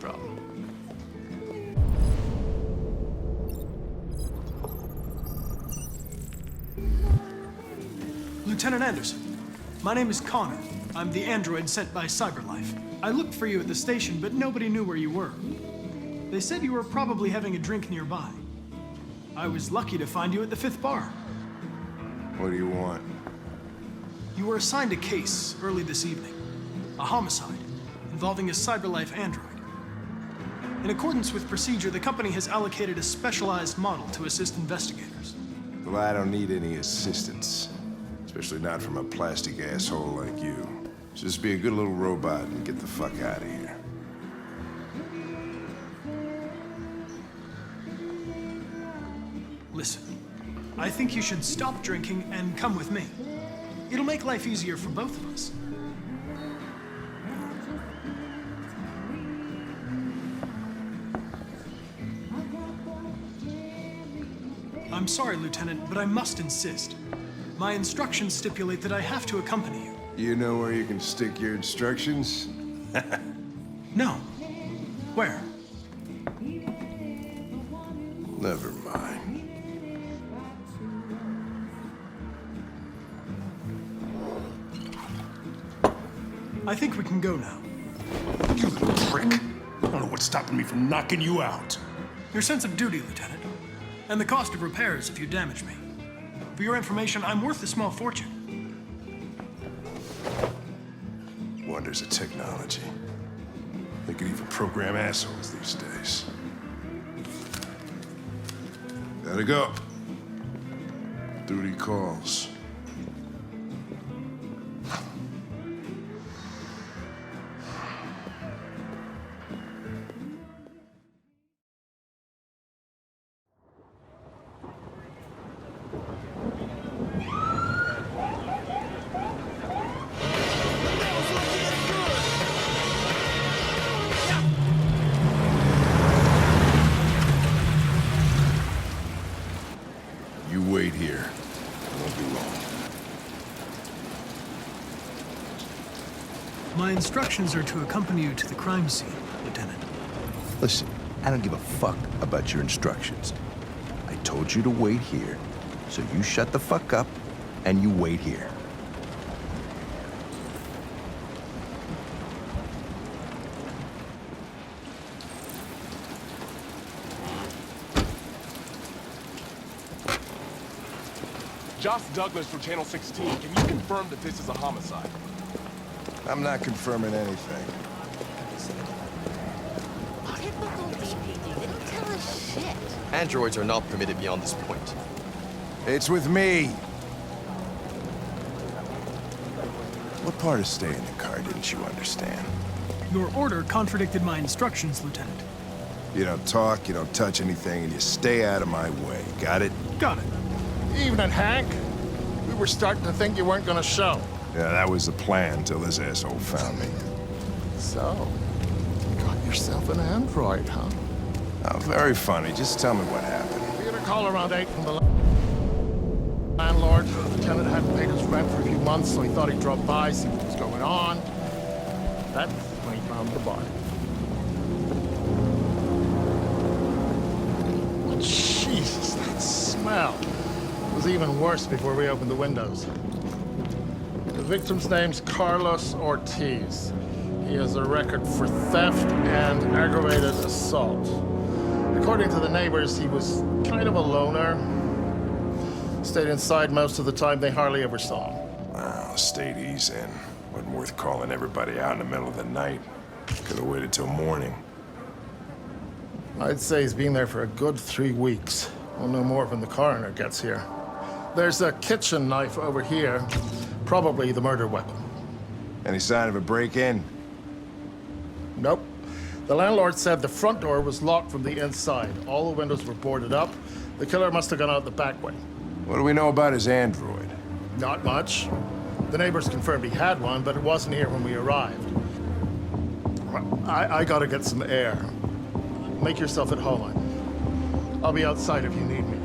problem. Lieutenant Anderson, my name is Connor. I'm the android sent by CyberLife. I looked for you at the station, but nobody knew where you were. They said you were probably having a drink nearby. I was lucky to find you at the 5th bar. What do you want? You were assigned a case early this evening. A homicide involving a CyberLife android. In accordance with procedure, the company has allocated a specialized model to assist investigators. Well, I don't need any assistance. Especially not from a plastic asshole like you. Just be a good little robot and get the fuck out of here. Listen, I think you should stop drinking and come with me. It'll make life easier for both of us. I'm sorry, Lieutenant, but I must insist. My instructions stipulate that I have to accompany you. You know where you can stick your instructions? No. Where? Never mind. I think we can go now. You little prick. I don't know what's stopping me from knocking you out. Your sense of duty, Lieutenant. And the cost of repairs if you damage me. For your information, I'm worth a small fortune. Wonders of technology. They could even program assholes these days. Gotta go. Duty calls. You wait here. It won't be long. My instructions are to accompany you to the crime scene, Lieutenant. Listen, I don't give a fuck about your instructions. I told you to wait here, so you shut the fuck up and you wait here. Josh Douglas from Channel 16. Can you confirm that this is a homicide? I'm not confirming anything. Typical BPD. They don't tell us shit. Androids are not permitted beyond this point. It's with me. What part of staying in the car didn't you understand? Your order contradicted my instructions, Lieutenant. You don't talk, you don't touch anything, and you stay out of my way. Got it? Got it. Evening, Hank. We were starting to think you weren't gonna show. Yeah, that was the plan till this asshole found me. So, you got yourself an android, huh? Oh, very funny. Just tell me what happened. We got a call around 8 from the landlord. The tenant hadn't paid his rent for a few months, so he thought he'd drop by, see what was going on. That's when he found the body. Jesus, that smell. It was even worse before we opened the windows. The victim's name's Carlos Ortiz. He has a record for theft and aggravated assault. According to the neighbors, he was kind of a loner. Stayed inside most of the time. They hardly ever saw him. Wow, stayed easy in. Wasn't worth calling everybody out in the middle of the night. Could have waited till morning. I'd say he's been there for a good 3 weeks. We'll know more when the coroner gets here. There's a kitchen knife over here. Probably the murder weapon. Any sign of a break-in? Nope. The landlord said the front door was locked from the inside. All the windows were boarded up. The killer must have gone out the back way. What do we know about his android? Not much. The neighbors confirmed he had one, but it wasn't here when we arrived. I gotta get some air. Make yourself at home. I'll be outside if you need me.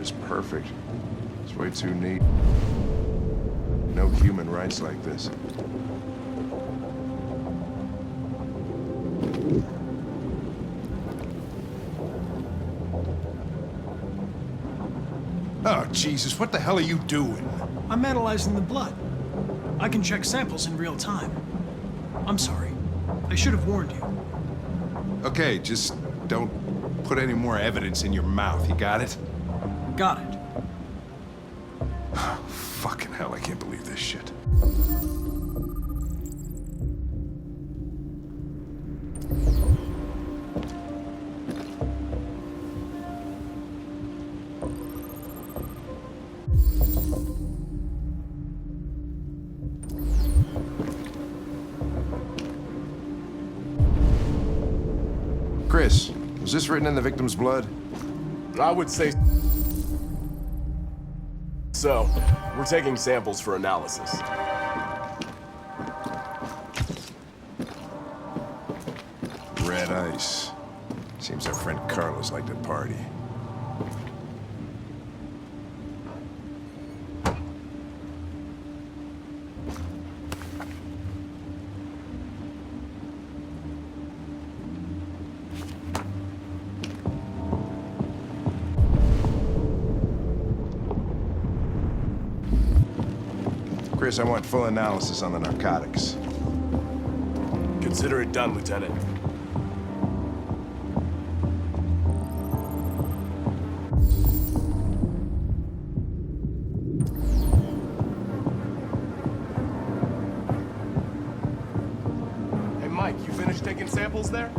is perfect. It's way too neat. No human rights like this. Oh, Jesus, what the hell are you doing? I'm analyzing the blood. I can check samples in real time. I'm sorry. I should have warned you. Okay, just don't put any more evidence in your mouth, you got it? Got it. Fucking hell, I can't believe this shit. Chris, was this written in the victim's blood? I would say so. We're taking samples for analysis. Red ice. Seems our friend Carlos liked to party. Chris, I want full analysis on the narcotics. Consider it done, Lieutenant. Hey, Mike, you finished taking samples there?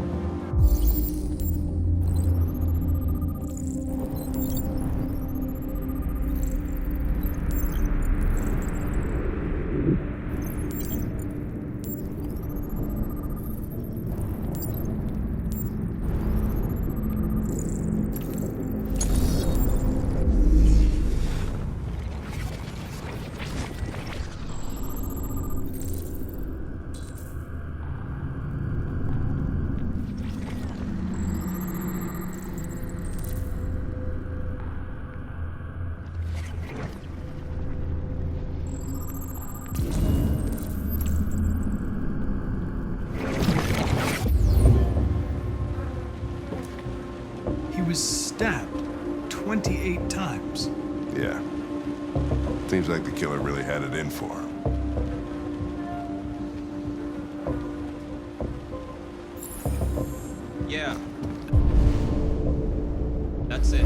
He was stabbed 28 times. Yeah. Seems like the killer really had it in for him. Yeah. That's it.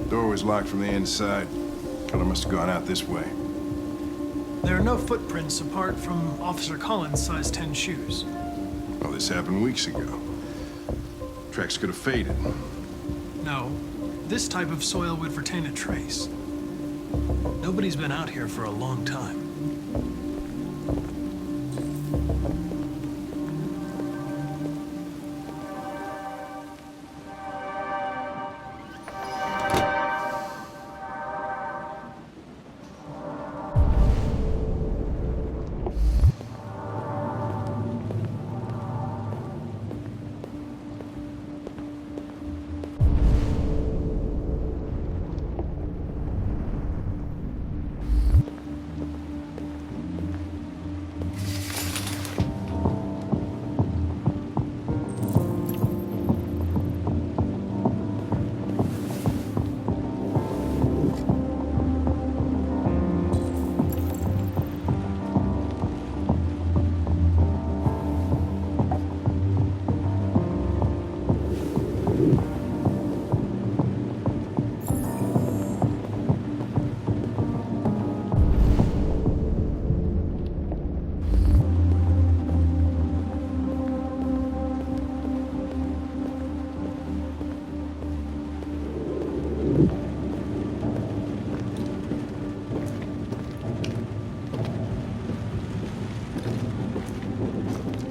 Door was locked from the inside. Killer must have gone out this way. There are no footprints apart from Officer Collins' size 10 shoes. Well, this happened weeks ago. tracks could have faded. No, this type of soil would retain a trace. Nobody's been out here for a long time.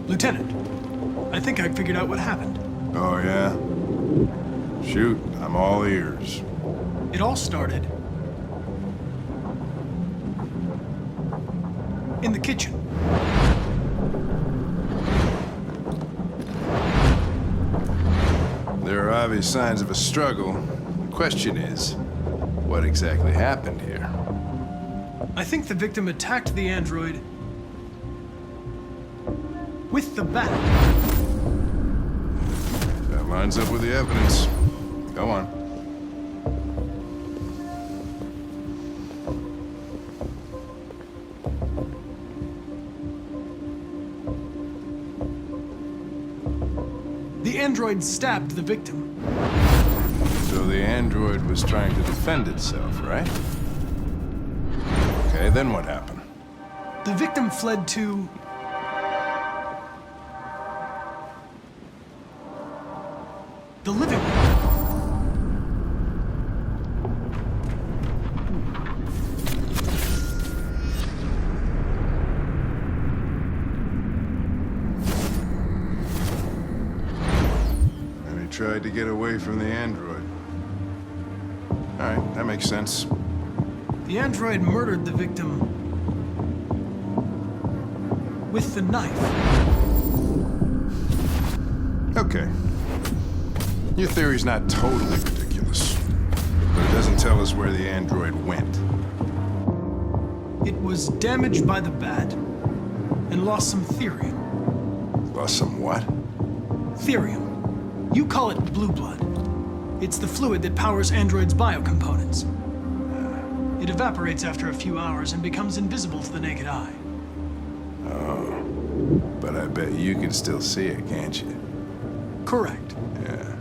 Lieutenant, I think I figured out what happened. Oh, yeah? Shoot, I'm all ears. It all started in the kitchen. There are obvious signs of a struggle. The question is, what exactly happened here? I think the victim attacked the android with the bat. That lines up with the evidence. Go on. The android stabbed the victim. So the android was trying to defend itself, right? Okay, then what happened? The victim fled to the living room. And he tried to get away from the android. All right, that makes sense. The android murdered the victim with the knife. Okay. Your theory's not totally ridiculous, but it doesn't tell us where the android went. It was damaged by the bat and lost some therium. Lost some what? Therium. You call it blue blood. It's the fluid that powers androids' biocomponents. It evaporates after a few hours and becomes invisible to the naked eye. Oh. But I bet you can still see it, can't you? Correct. Yeah.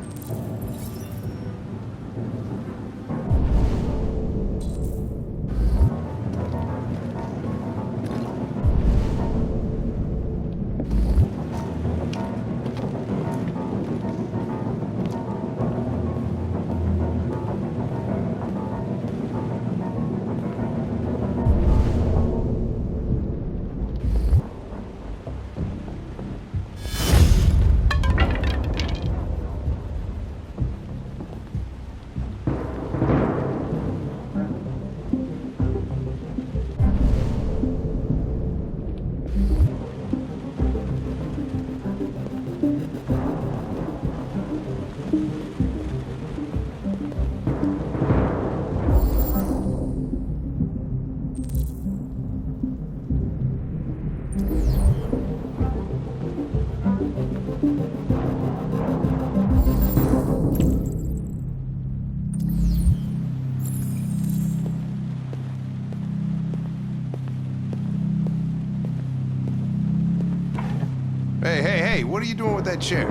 Hey, what are you doing with that chair?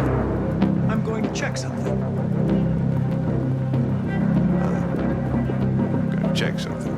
I'm going to check something. Gotta check something.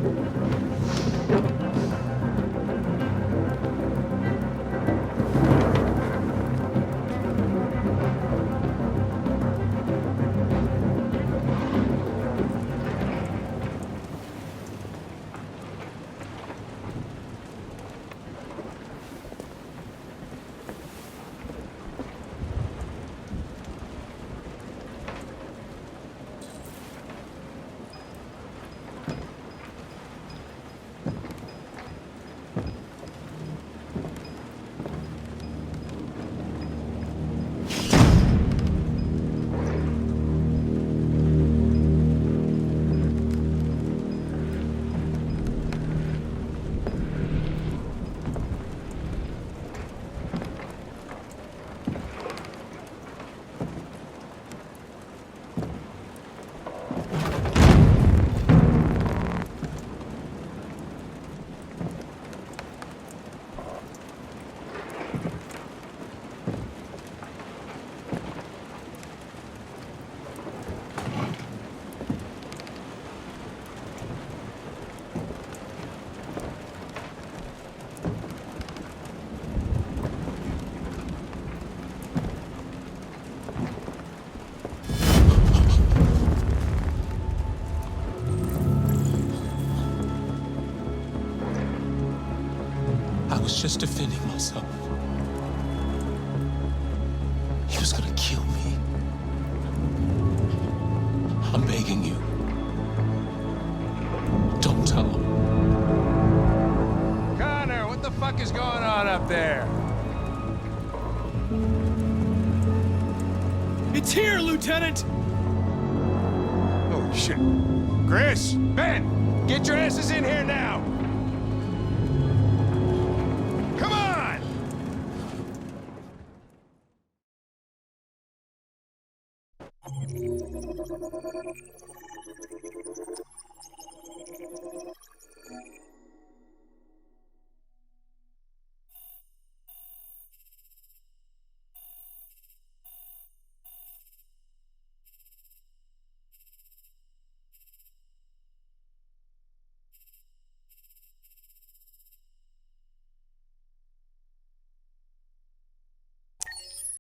I was just defending myself. He was gonna kill me. I'm begging you. Don't tell him. Connor, what the fuck is going on up there? It's here, Lieutenant! Oh, shit. Chris, Ben, get your asses in here now! Come on!